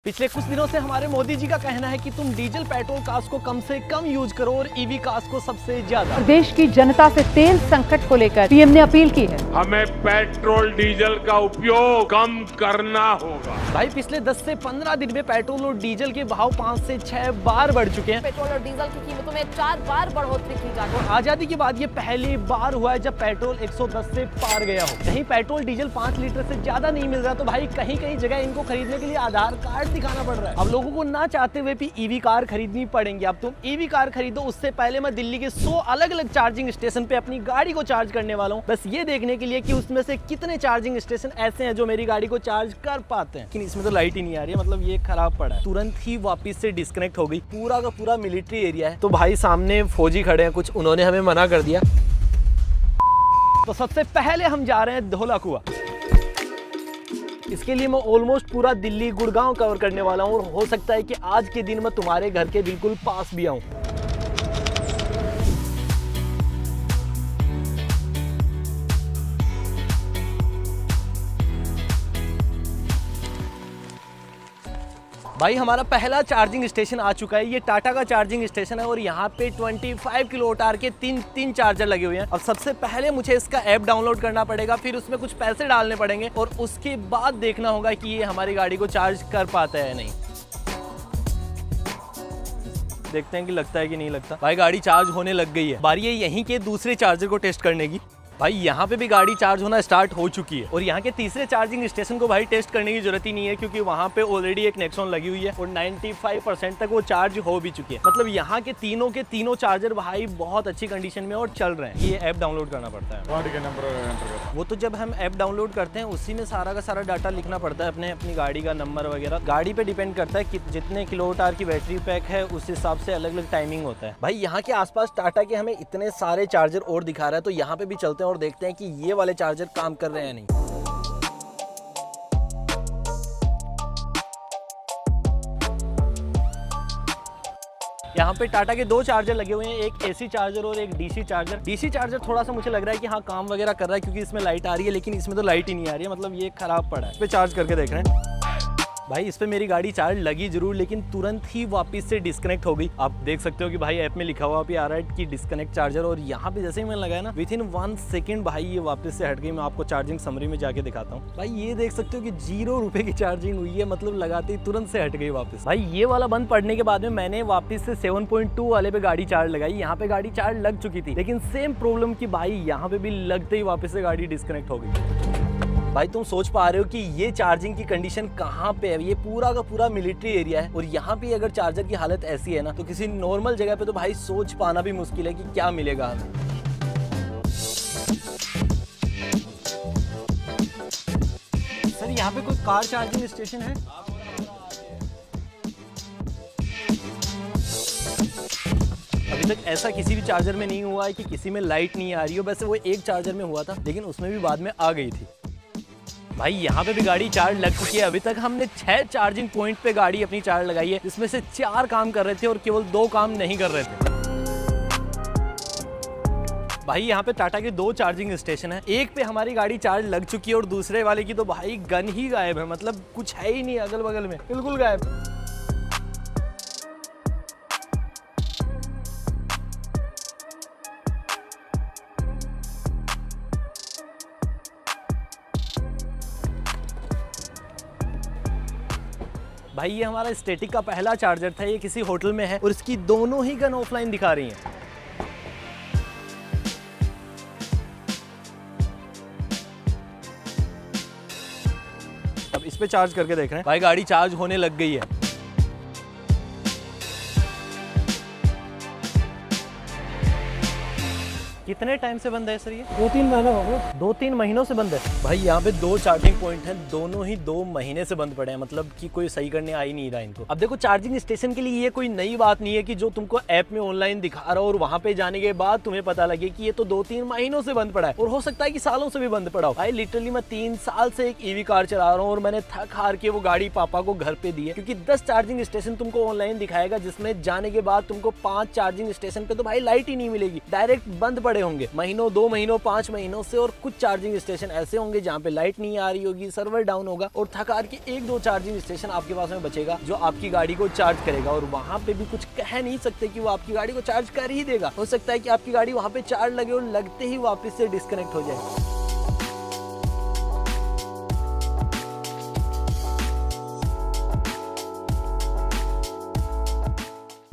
पिछले कुछ दिनों से हमारे मोदी जी का कहना है कि तुम डीजल पेट्रोल कार्स को कम से कम यूज करो और ईवी कार्स को सबसे ज्यादा। देश की जनता से तेल संकट को लेकर पीएम ने अपील की है। हमें पेट्रोल डीजल का उपयोग कम करना होगा। भाई पिछले 10 से 15 दिन में पेट्रोल और डीजल के भाव 5 से 6 बार बढ़ चुके हैं। पेट्रोल और डीजल की कीमतों में 4 बार बढ़ोतरी की जा रही है। आजादी के बाद ये पहली बार हुआ है जब पेट्रोल 110 से पार गया हो। कहीं पेट्रोल डीजल 5 लीटर से ज्यादा नहीं मिल रहा तो भाई कहीं कहीं जगह इनको खरीदने के लिए आधार कार्ड दिखाना पड़ रहा है। अब लोगों को ना चाहते हुए भी ईवी कार खरीदनी पड़ेंगी। अब तुम ईवी कार खरीदो उससे पहले मैं दिल्ली के 100 अलग अलग चार्जिंग स्टेशन पे अपनी गाड़ी को चार्ज करने वाला हूँ, बस ये देखने के लिए कि उसमें से कितने चार्जिंग स्टेशन ऐसे हैं जो मेरी गाड़ी को चार्ज कर पाते हैं। लेकिन इसमें तो लाइट ही नहीं आ रही है, मतलब ये खराब पड़ा है। तुरंत ही वापस से डिस्कनेक्ट हो गई। पूरा का पूरा मिलिट्री एरिया है तो भाई सामने फौजी खड़े हैं, कुछ उन्होंने हमें मना कर दिया। तो सबसे पहले हम जा रहे हैं धौला कुआं। इसके लिए मैं ऑलमोस्ट पूरा दिल्ली गुड़गांव कवर करने वाला हूं और हो सकता है कि आज के दिन मैं तुम्हारे घर के बिल्कुल पास भी आऊं। भाई हमारा पहला चार्जिंग स्टेशन आ चुका है। ये टाटा का चार्जिंग स्टेशन है और यहाँ पे 25 किलोवाट आवर के तीन चार्जर लगे हुए हैं। अब सबसे पहले मुझे इसका ऐप डाउनलोड करना पड़ेगा, फिर उसमें कुछ पैसे डालने पड़ेंगे और उसके बाद देखना होगा कि ये हमारी गाड़ी को चार्ज कर पाता है या नहीं। देखते हैं कि लगता है कि नहीं लगता। भाई गाड़ी चार्ज होने लग गई है। बारी है यहीं के दूसरे चार्जर को टेस्ट करने की। भाई यहाँ पे भी गाड़ी चार्ज होना स्टार्ट हो चुकी है और यहाँ के तीसरे चार्जिंग स्टेशन को भाई टेस्ट करने की जरूरत ही नहीं है क्योंकि वहाँ पे ऑलरेडी एक नेक्सॉन लगी हुई है और 95% तक वो चार्ज हो भी चुकी है। मतलब यहाँ के तीनों चार्जर भाई बहुत अच्छी कंडीशन में और चल रहे हैं। ये ऐप डाउनलोड करना पड़ता है। गाड़ी के नंबर वो तो जब हम ऐप डाउनलोड करते हैं उसी में सारा का सारा डाटा लिखना पड़ता है, अपनी गाड़ी का नंबर वगैरह। गाड़ी पे डिपेंड करता है कि जितने किलोवाट आवर की बैटरी पैक है उस हिसाब से अलग अलग टाइमिंग होता है। भाई यहाँ के आसपास टाटा के हमें इतने सारे चार्जर और दिखा रहा है तो यहाँ पे भी चलते हैं और देखते हैं कि ये वाले चार्जर काम कर रहे हैं या नहीं। यहाँ पे टाटा के 2 चार्जर लगे हुए हैं, एक एसी चार्जर और एक डीसी चार्जर। डीसी चार्जर थोड़ा सा मुझे लग रहा है कि हाँ काम वगैरह कर रहा है क्योंकि इसमें लाइट आ रही है, लेकिन इसमें तो लाइट ही नहीं आ रही है, मतलब ये खराब पड़ा है। इस पे चार्ज करके देख रहे हैं। भाई इस पे मेरी गाड़ी चार्ज लगी जरूर लेकिन तुरंत ही वापस से डिस्कनेक्ट हो गई। आप देख सकते हो कि भाई ऐप में लिखा हुआ भी आ रहा है कि डिस्कनेक्ट चार्जर और यहाँ पे जैसे ही मैंने लगाया ना विथिन 1 सेकंड भाई ये वापस से हट गई। मैं आपको चार्जिंग समरी में जाके दिखाता हूँ। भाई ये देख सकते हो कि 0 रुपए की चार्जिंग हुई है, मतलब लगाते ही तुरंत से हट गई वापस। भाई ये वाला बंद पड़ने के बाद में मैंने वापस से 7.2 वाले पे गाड़ी चार्ज लगाई। यहाँ पे गाड़ी चार्ज लग चुकी थी लेकिन सेम प्रॉब्लम की भाई यहाँ पे भी लगते ही वापस से गाड़ी डिस्कनेक्ट हो गई। भाई तुम सोच पा रहे हो कि ये चार्जिंग की कंडीशन कहाँ पे है। ये पूरा का पूरा मिलिट्री एरिया है और यहाँ पे अगर चार्जर की हालत ऐसी है ना तो किसी नॉर्मल जगह पे तो भाई सोच पाना भी मुश्किल है कि क्या मिलेगा हमें। सर यहाँ पे कोई कार चार्जिंग स्टेशन है? अभी तक ऐसा किसी भी चार्जर में नहीं हुआ है कि किसी में लाइट नहीं आ रही हो। वैसे वो एक चार्जर में हुआ था लेकिन उसमें भी बाद में आ गई थी। भाई यहाँ पे भी गाड़ी चार्ज लग चुकी है। अभी तक हमने 6 चार्जिंग पॉइंट पे गाड़ी अपनी चार्ज लगाई है जिसमें से 4 काम कर रहे थे और केवल 2 काम नहीं कर रहे थे। भाई यहाँ पे टाटा के 2 चार्जिंग स्टेशन है। एक पे हमारी गाड़ी चार्ज लग चुकी है और दूसरे वाले की तो भाई गन ही गायब है, मतलब कुछ है ही नहीं अगल बगल में, बिल्कुल गायब। भाई ये हमारा स्टैटिक का पहला चार्जर था। ये किसी होटल में है और इसकी दोनों ही गन ऑफलाइन दिखा रही हैं। अब इस पे चार्ज करके देख रहे हैं। भाई गाड़ी चार्ज होने लग गई है। कितने टाइम से बंद है सर ये? 2-3 महीने हो गए। 2-3 महीनों से बंद है। भाई यहाँ पे 2 चार्जिंग पॉइंट हैं, दोनों ही 2 महीने से बंद पड़े हैं, मतलब कि कोई सही करने आ ही नहीं रहा इनको। अब देखो चार्जिंग स्टेशन के लिए ये कोई नई बात नहीं है कि जो तुमको ऐप में ऑनलाइन दिखा रहा हो और वहाँ पे जाने के बाद तुम्हें पता लगे कि ये तो 2-3 महीनों से बंद पड़ा है और हो सकता है कि सालों से भी बंद पड़ा हो। भाई लिटरली मैं 3 साल से एक ईवी कार चला रहा हूँ और मैंने थक हार के वो गाड़ी पापा को घर पे दी है क्योंकि 10 चार्जिंग स्टेशन तुमको ऑनलाइन दिखाएगा जिसमें जाने के बाद तुमको 5 चार्जिंग स्टेशन पे तो भाई लाइट ही नहीं मिलेगी, डायरेक्ट बंद पड़ेगा। पड़े होंगे महीनों, 2 महीनों, 5 महीनों से, और कुछ चार्जिंग स्टेशन ऐसे होंगे जहाँ पे लाइट नहीं आ रही होगी, सर्वर डाउन होगा, और थकार के 1-2 चार्जिंग स्टेशन आपके पास में बचेगा जो आपकी गाड़ी को चार्ज करेगा। और वहाँ पे भी कुछ कह नहीं सकते कि वो आपकी गाड़ी को चार्ज कर ही देगा। हो सकता है कि आपकी गाड़ी वहाँ पे चार्ज लगे और लगते ही वापस से डिस्कनेक्ट हो जाए।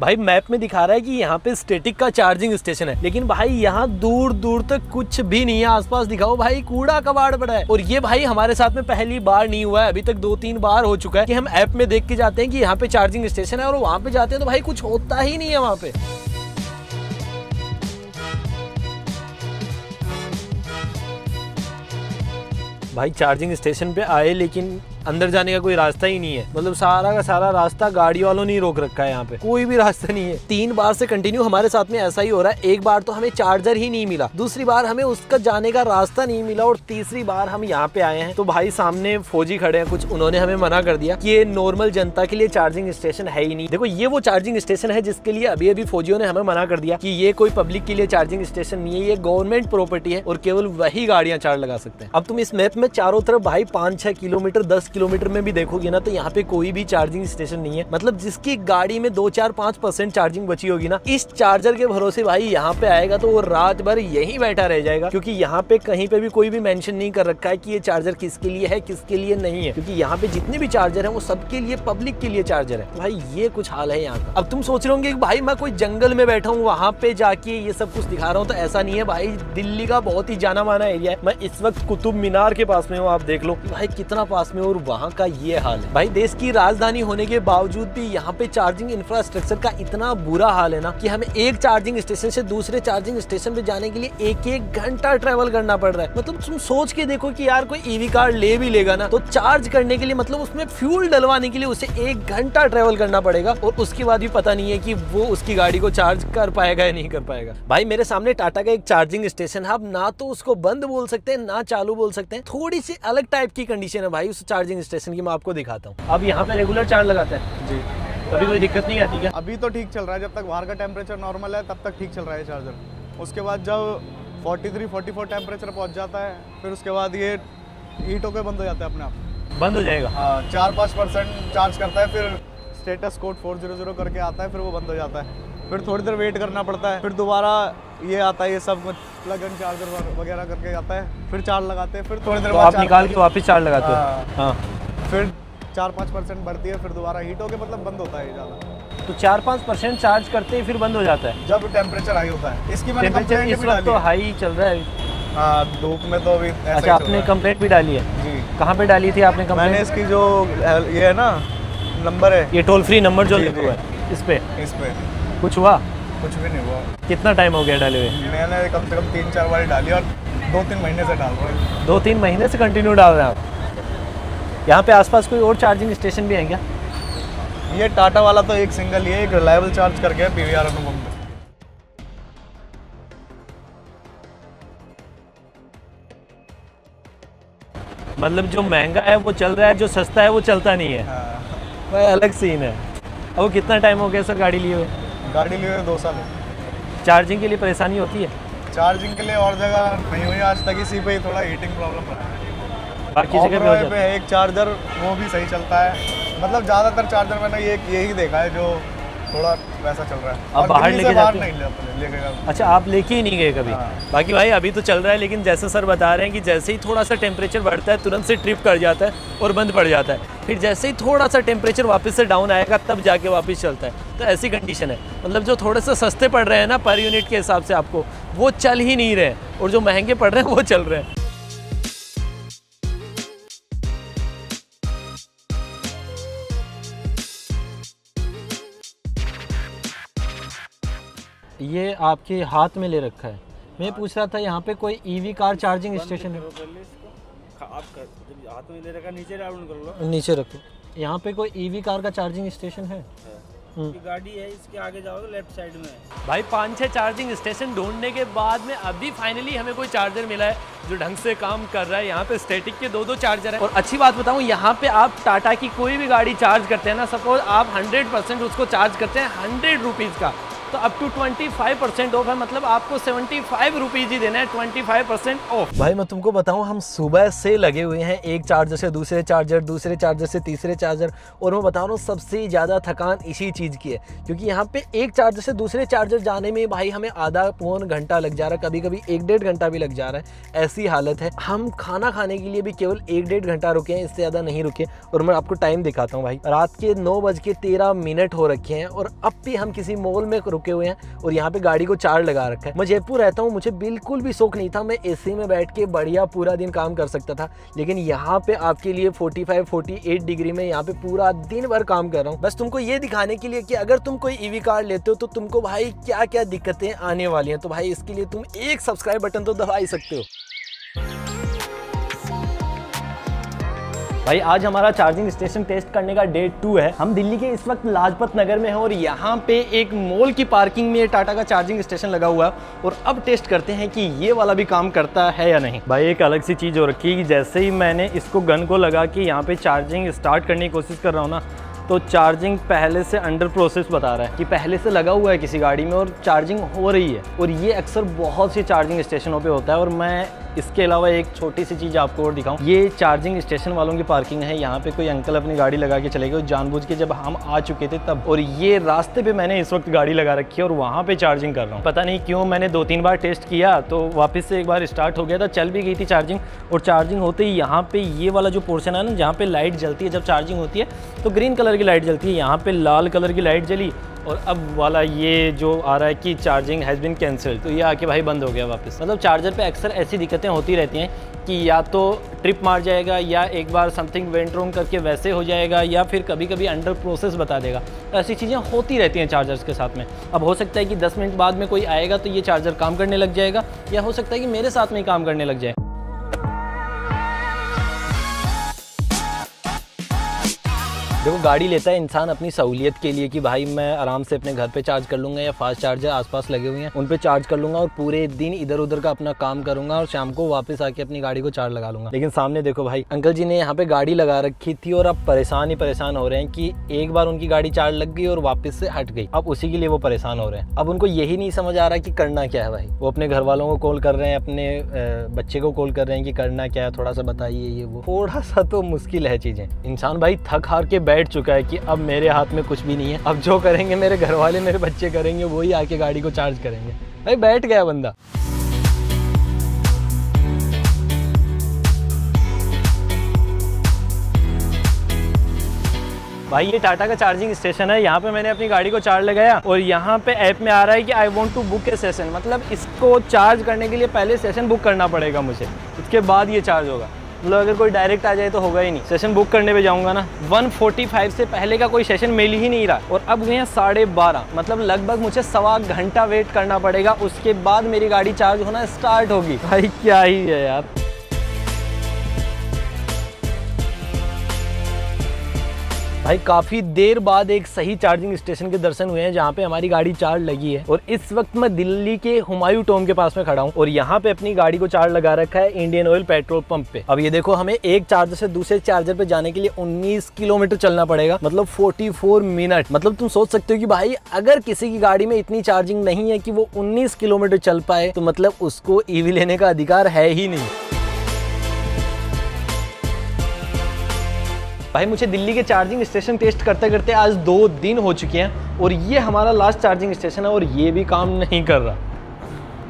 भाई मैप में दिखा रहा है कि यहाँ पे स्टैटिक का चार्जिंग स्टेशन है, लेकिन भाई यहाँ दूर दूर तक कुछ भी नहीं है। आसपास दिखाओ भाई, कूड़ा कबाड़ पड़ा है। और ये भाई हमारे साथ में पहली बार नहीं हुआ है, अभी तक 2-3 बार हो चुका है कि हम ऐप में देख के जाते हैं कि यहाँ पे चार्जिंग स्टेशन है और वहाँ पे जाते हैं तो भाई कुछ होता ही नहीं है वहाँ पे। भाई चार्जिंग स्टेशन पे आए लेकिन अंदर जाने का कोई रास्ता ही नहीं है। मतलब सारा का सारा रास्ता गाड़ी वालों ने रोक रखा है, यहाँ पे कोई भी रास्ता नहीं है। 3 बार से कंटिन्यू हमारे साथ में ऐसा ही हो रहा है। एक बार तो हमें चार्जर ही नहीं मिला, दूसरी बार हमें उसका जाने का रास्ता नहीं मिला, और तीसरी बार हम यहाँ पे आए हैं तो भाई सामने फौजी खड़े हैं कुछ, उन्होंने हमें मना कर दिया कि ये नॉर्मल जनता के लिए चार्जिंग स्टेशन है ही नहीं। देखो ये वो चार्जिंग स्टेशन है जिसके लिए अभी अभी फौजियों ने हमें मना कर दिया कि ये कोई पब्लिक के लिए चार्जिंग स्टेशन नहीं है, ये गवर्नमेंट प्रॉपर्टी है और केवल वही गाड़ियां चार्ज लगा सकते हैं। अब तुम इस मैप में चारों तरफ भाई 5-6 किलोमीटर, 10 किलोमीटर में भी देखोगे ना तो यहाँ पे कोई भी चार्जिंग स्टेशन नहीं है। मतलब जिसकी गाड़ी में 2-4-5% चार्जिंग बची होगी ना, इस चार्जर के भरोसे भाई यहाँ पे आएगा तो वो रात भर यहीं बैठा रह जाएगा, क्योंकि यहाँ पे कहीं पे भी कोई भी मेंशन नहीं कर रखा है कि ये चार्जर किसके लिए है, किसके लिए नहीं है, क्योंकि यहाँ पे जितने भी चार्जर है वो सबके लिए, पब्लिक के लिए चार्जर है। भाई ये कुछ हाल है यहाँ का। अब तुम सोच रहे होंगे कि भाई मैं कोई जंगल में बैठा हूँ वहाँ पे जाके ये सब कुछ दिखा रहा हूँ, तो ऐसा नहीं है भाई। दिल्ली का बहुत ही जाना माना एरिया है। मैं इस वक्त कुतुब मीनार के पास में हूँ, आप देख लो भाई कितना पास में, और वहाँ का ये हाल है। भाई देश की राजधानी होने के बावजूद भी यहाँ पे चार्जिंग इंफ्रास्ट्रक्चर का इतना बुरा हाल है ना कि हमें एक चार्जिंग स्टेशन से दूसरे चार्जिंग स्टेशन पे जाने के लिए 1-1 घंटा ट्रेवल करना पड़ रहा है। मतलब तुम सोच के देखो कि यार कोई ईवी कार ले भी लेगा ना तो चार्ज करने के लिए, मतलब उसमें फ्यूल डलवाने के लिए उसे 1 घंटा ट्रेवल करना पड़ेगा, और उसके बाद भी पता नहीं है कि वो उसकी गाड़ी को चार्ज कर पाएगा या नहीं कर पाएगा। भाई मेरे सामने टाटा का एक चार्जिंग स्टेशन है, अब ना तो उसको बंद बोल सकते हैं ना चालू बोल सकते हैं, थोड़ी सी अलग टाइप की कंडीशन है भाई उस चार्जिंग स्टेशन की। मैं आपको दिखाता हूँ। अब यहाँ पे रेगुलर चार्ज लगाता है जी, कभी कोई दिक्कत नहीं आती क्या? अभी तो ठीक चल रहा है, जब तक बाहर का टेम्परेचर नॉर्मल है तब तक ठीक चल रहा है चार्जर। उसके बाद जब 43-44 टेम्परेचर पहुंच जाता है फिर उसके बाद ये हीट होकर बंद हो जाता है, अपने आप बंद हो जाएगा। हाँ 4-5% चार्ज करता है, फिर स्टेटस कोड 400 करके आता है, फिर वो बंद हो जाता है। फिर थोड़ी देर वेट करना पड़ता है, फिर दोबारा ये आता है, ये सब कुछ प्लग इन चार्जर वगैरह करके आता है, फिर चार्ज लगाते हैं, फिर थोड़ी देर तो आप निकाल के वापस चार्ज लगाते हो? हाँ। फिर 4-5% बढ़ती है, फिर दोबारा हीट होके मतलब बंद होता है ज़्यादा। तो 4-5% चार्ज करते ही फिर बंद हो जाता है जब टेम्परेचर हाई होता है। इसकी मैंने टेम्परेचर इस वक्त तो हाई चल रहा है। हाँ धूप में तो अभी ऐसा अच्छा, आपने कंप्लेंट भी डाली है? जी। कहाँ पे डाली थी आपने कंप्लेंट? मैंने इसकी जो ये है ना नंबर है, ये टोल फ्री नंबर जो जी, लिखा हुआ है इस पे कुछ हुआ? कुछ भी नहीं हुआ। कितना टाइम हो गया डाले हुए? मैंने कम से कम 3-4 बार डाली और 2-3 महीने से डाल रहा हूँ। 2-3 महीने से कंटिन्यू डाल रहे हैं आप? यहाँ पे आसपास कोई और चार्जिंग स्टेशन भी है क्या? ये टाटा वाला तो एक सिंगल ही है, एक रिलायबल चार्ज करके है पीवीआर अनुपम में। मतलब जो महंगा है वो चल रहा है, जो सस्ता है वो चलता नहीं है। हाँ। भाई अलग सीन है। अब वो कितना टाइम हो गया सर गाड़ी लिए हुए? गाड़ी लिए 2 साल है। चार्जिंग के लिए परेशानी होती है? चार्जिंग के लिए और जगह नहीं हुई आज तक, इसी पे ही थोड़ा हीटिंग प्रॉब्लम रहा है। बाकी जगह पे हो जाता पे है एक चार्जर, वो भी सही चलता है। मतलब ज़्यादातर चार्जर मैंने यही देखा है जो थोड़ा वैसा चल रहा है। अब बाहर लेके जाते हैं? नहीं लेके गए। अच्छा, आप लेके ही नहीं गए कभी? हाँ। बाकी भाई अभी तो चल रहा है, लेकिन जैसे सर बता रहे हैं कि जैसे ही थोड़ा सा टेम्परेचर बढ़ता है तुरंत से ट्रिप कर जाता है और बंद पड़ जाता है, फिर जैसे ही थोड़ा सा टेम्परेचर वापस से डाउन आएगा तब जाके वापस चलता है। तो ऐसी कंडीशन है। मतलब जो थोड़े से सस्ते पड़ रहे हैं ना पर यूनिट के हिसाब से आपको, वो चल ही नहीं रहे, और जो महंगे पड़ रहे हैं वो चल रहे हैं। ये आपके हाथ में ले रखा है। मैं पूछ रहा था यहाँ पे कोई ईवी कार चार्जिंग स्टेशन है? हाथ में ले रखा, नीचे डाउन कर लो। नीचे रखो। यहाँ पे कोई ईवी कार का चार्जिंग स्टेशन है? गाड़ी है, इसके आगे जाओगे लेफ्ट साइड में। भाई 5-6 चार्जिंग स्टेशन ढूंढने के बाद में अभी फाइनली हमें कोई चार्जर मिला है जो ढंग से काम कर रहा है। यहाँ पे स्टैटिक के 2-2 चार्जर है। और अच्छी बात बताऊँ, यहाँ पे आप टाटा की कोई भी गाड़ी चार्ज करते हैं ना, सपोज आप 100% उसको चार्ज करते हैं 100 रुपीज़ का, तो तो अप टू 25% ऑफ है, मतलब आपको 75 रुपीज ही देना है, 25% ऑफ। भाई मैं तुमको बताऊं, हम सुबह से लगे हुए हैं एक चार्जर से दूसरे चार्जर, दूसरे चार्जर से तीसरे चार्जर, और मैं बता रहा हूँ सबसे ज़्यादा थकान इसी चीज़ की है, क्योंकि यहाँ पे एक चार्जर से दूसरे चार्जर जाने में भाई हमें आधा पौन घंटा लग जा रहा है, कभी कभी 1-1.5 घंटा भी लग जा रहा है। ऐसी हालत है। हम खाना खाने के लिए भी केवल 1-1.5 घंटा रुके हैं, इससे ज़्यादा नहीं रुके। और मैं आपको टाइम दिखाता हूँ भाई, रात के 9:13 हो रखे हैं और अब भी हम किसी मॉल में रुके हुए हैं और यहाँ पे गाड़ी को चार्ज लगा रखा है। मैं जयपुर रहता हूँ, मुझे बिल्कुल भी शौक नहीं था, मैं एसी में बैठ के बढ़िया पूरा दिन काम कर सकता था, लेकिन यहाँ पे आपके लिए 45-48 डिग्री में यहाँ पे पूरा दिन भर काम कर रहा हूँ, बस तुमको ये दिखाने के लिए कि अगर तुम कोई ईवी कार लेते हो तो तुमको भाई क्या क्या दिक्कतें आने वाली हैं। तो भाई इसके लिए तुम एक सब्सक्राइब बटन तो दबा ही सकते हो। भाई आज हमारा चार्जिंग स्टेशन टेस्ट करने का डे 2 है। हम दिल्ली के इस वक्त लाजपत नगर में हैं और यहाँ पे एक मॉल की पार्किंग में टाटा का चार्जिंग स्टेशन लगा हुआ है और अब टेस्ट करते हैं कि ये वाला भी काम करता है या नहीं। भाई एक अलग सी चीज़ हो रखी है कि जैसे ही मैंने इसको गन को लगा के यहाँ पे चार्जिंग स्टार्ट करने की कोशिश कर रहा हूँ ना, तो चार्जिंग पहले से अंडर प्रोसेस बता रहा है कि पहले से लगा हुआ है किसी गाड़ी में और चार्जिंग हो रही है। और ये अक्सर बहुत सी चार्जिंग स्टेशनों पे होता है। और मैं इसके अलावा एक छोटी सी चीज़ आपको और दिखाऊं, ये चार्जिंग स्टेशन वालों की पार्किंग है। यहाँ पे कोई अंकल अपनी गाड़ी लगा के चले गए जानबूझ के, जब हम आ चुके थे तब। और ये रास्ते पे मैंने इस वक्त गाड़ी लगा रखी है और वहाँ पे चार्जिंग कर रहा हूँ। पता नहीं क्यों, मैंने 2-3 बार टेस्ट किया तो वापस से एक बार स्टार्ट हो गया था, चल भी गई थी चार्जिंग। और चार्जिंग होते ही यहाँ पे ये वाला जो पोर्शन है ना, जहाँ पे लाइट जलती है जब चार्जिंग होती है तो ग्रीन कलर की लाइट जलती है, यहाँ पे लाल कलर की लाइट जली। और अब वाला ये जो आ रहा है कि चार्जिंग हैज़ बिन कैंसिल्ड, तो ये आके भाई बंद हो गया वापस। मतलब चार्जर पे अक्सर ऐसी दिक्कतें होती रहती हैं कि या तो ट्रिप मार जाएगा या एक बार समथिंग वेंट रॉन्ग करके वैसे हो जाएगा या फिर कभी कभी अंडर प्रोसेस बता देगा। तो ऐसी चीज़ें होती रहती हैं चार्जर्स के साथ में। अब हो सकता है कि 10 मिनट बाद में कोई आएगा तो ये चार्जर काम करने लग जाएगा, या हो सकता है कि मेरे साथ में ही काम करने लग जाए। देखो गाड़ी लेता है इंसान अपनी सहूलियत के लिए कि भाई मैं आराम से अपने घर पे चार्ज कर लूँगा या फास्ट चार्जर आसपास लगे हुए हैं उन पे चार्ज कर लूँगा और पूरे दिन इधर उधर का अपना काम करूँगा और शाम को वापस आके अपनी गाड़ी को चार्ज लगा लूँगा। लेकिन सामने देखो भाई, अंकल जी ने यहाँ पे गाड़ी लगा रखी थी और अब परेशान ही परेशान हो रहे हैं कि एक बार उनकी गाड़ी चार्ज लग गई और वापस से हट गई। अब उसी के लिए वो परेशान हो रहे हैं। अब उनको यही नहीं समझ आ रहा कि करना क्या है भाई। वो अपने घर वालों को कॉल कर रहे हैं, अपने बच्चे को कॉल कर रहे हैं कि करना क्या है, थोड़ा सा बताइए ये वो। थोड़ा सा तो मुश्किल है चीज़ें। इंसान भाई थक हार के बैठ चुका है कि अब मेरे हाथ में कुछ भी नहीं है, अब जो करेंगे मेरे घर वाले मेरे बच्चे करेंगे, वही आके गाड़ी को चार्ज करेंगे। भाई बैठ गया बंदा। भाई ये टाटा का चार्जिंग स्टेशन है, यहाँ पे मैंने अपनी गाड़ी को चार्ज लगाया और यहाँ पे ऐप में आ रहा है कि I want to book a session. मतलब इसको चार्ज करने के लिए पहले सेशन बुक करना पड़ेगा मुझे, उसके बाद ये चार्ज होगा। मतलब अगर कोई डायरेक्ट आ जाए तो होगा ही नहीं। सेशन बुक करने पे जाऊंगा ना, 1:45 से पहले का कोई सेशन मिल ही नहीं रहा और अब हुए हैं 12:30। मतलब लगभग मुझे 1.25 घंटा वेट करना पड़ेगा, उसके बाद मेरी गाड़ी चार्ज होना स्टार्ट होगी। भाई क्या ही है यार। भाई काफ़ी देर बाद एक सही चार्जिंग स्टेशन के दर्शन हुए हैं जहाँ पे हमारी गाड़ी चार्ज लगी है। और इस वक्त मैं दिल्ली के हुमायूं टॉम के पास में खड़ा हूँ और यहाँ पे अपनी गाड़ी को चार्ज लगा रखा है इंडियन ऑयल पेट्रोल पंप पे। अब ये देखो, हमें एक चार्जर से दूसरे चार्जर पे जाने के लिए 19 किलोमीटर चलना पड़ेगा, मतलब 44 मिनट। मतलब तुम सोच सकते हो कि भाई अगर किसी की गाड़ी में इतनी चार्जिंग नहीं है कि वो 19 किलोमीटर चल पाए तो मतलब उसको ईवी लेने का अधिकार है ही नहीं। भाई मुझे दिल्ली के चार्जिंग स्टेशन टेस्ट करते करते आज 2 दिन हो चुके हैं और ये हमारा लास्ट चार्जिंग स्टेशन है और ये भी काम नहीं कर रहा।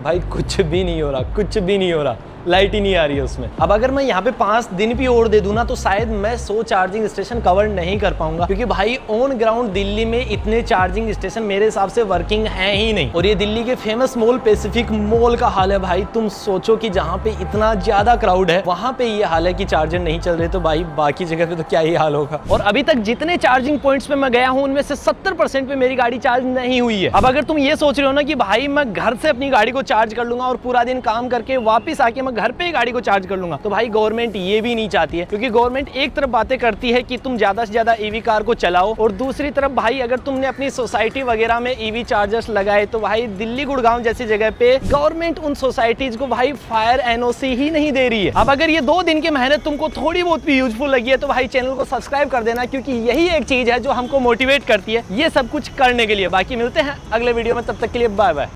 भाई कुछ भी नहीं हो रहा, कुछ भी नहीं हो रहा, लाइट ही नहीं आ रही है उसमें। अब अगर मैं यहाँ पे 5 दिन भी और दे दूं ना तो शायद मैं 100 चार्जिंग स्टेशन कवर नहीं कर पाऊंगा, क्योंकि भाई ऑन ग्राउंड दिल्ली में इतने चार्जिंग स्टेशन मेरे हिसाब से वर्किंग है ही नहीं। और ये दिल्ली के फेमस मॉल पैसिफिक मॉल का हाल है भाई। तुम सोचो कि जहाँ पे इतना ज्यादा क्राउड है वहां पे ये हाल है कि चार्जर नहीं चल रहे, तो भाई बाकी जगह पे तो क्या ही हाल होगा। और अभी तक जितने चार्जिंग पॉइंट्स पे मैं गया हूँ उनमें से 70% पे मेरी गाड़ी चार्ज नहीं हुई है। अब अगर तुम ये सोच रहे हो ना कि भाई मैं घर से अपनी गाड़ी को चार्ज कर लूंगा और पूरा दिन काम करके वापिस आके मैं घर पे ही गाड़ी को चार्ज कर लूंगा। तो भाई गवर्नमेंट ये भी नहीं चाहती है, क्योंकि गवर्नमेंट एक तरफ बातें करती है कि तुम ज्यादा से ज्यादा ईवी कार को चलाओ, और दूसरी तरफ भाई अगर तुमने अपनी सोसाइटी वगैरह में ईवी चार्जर्स लगाए तो भाई दिल्ली गुड़गांव जैसी जगह पे गवर्नमेंट उन सोसाइटीज को भाई फायर एनओसी ही नहीं दे रही है। अब अगर ये 2 दिन की मेहनत तुमको थोड़ी बहुत भी यूजफुल लगी है तो भाई चैनल को सब्सक्राइब कर देना, क्योंकि यही एक चीज है जो हमको मोटिवेट करती है ये सब कुछ करने के लिए। बाकी मिलते हैं अगले वीडियो में, तब तक के लिए बाय बाय।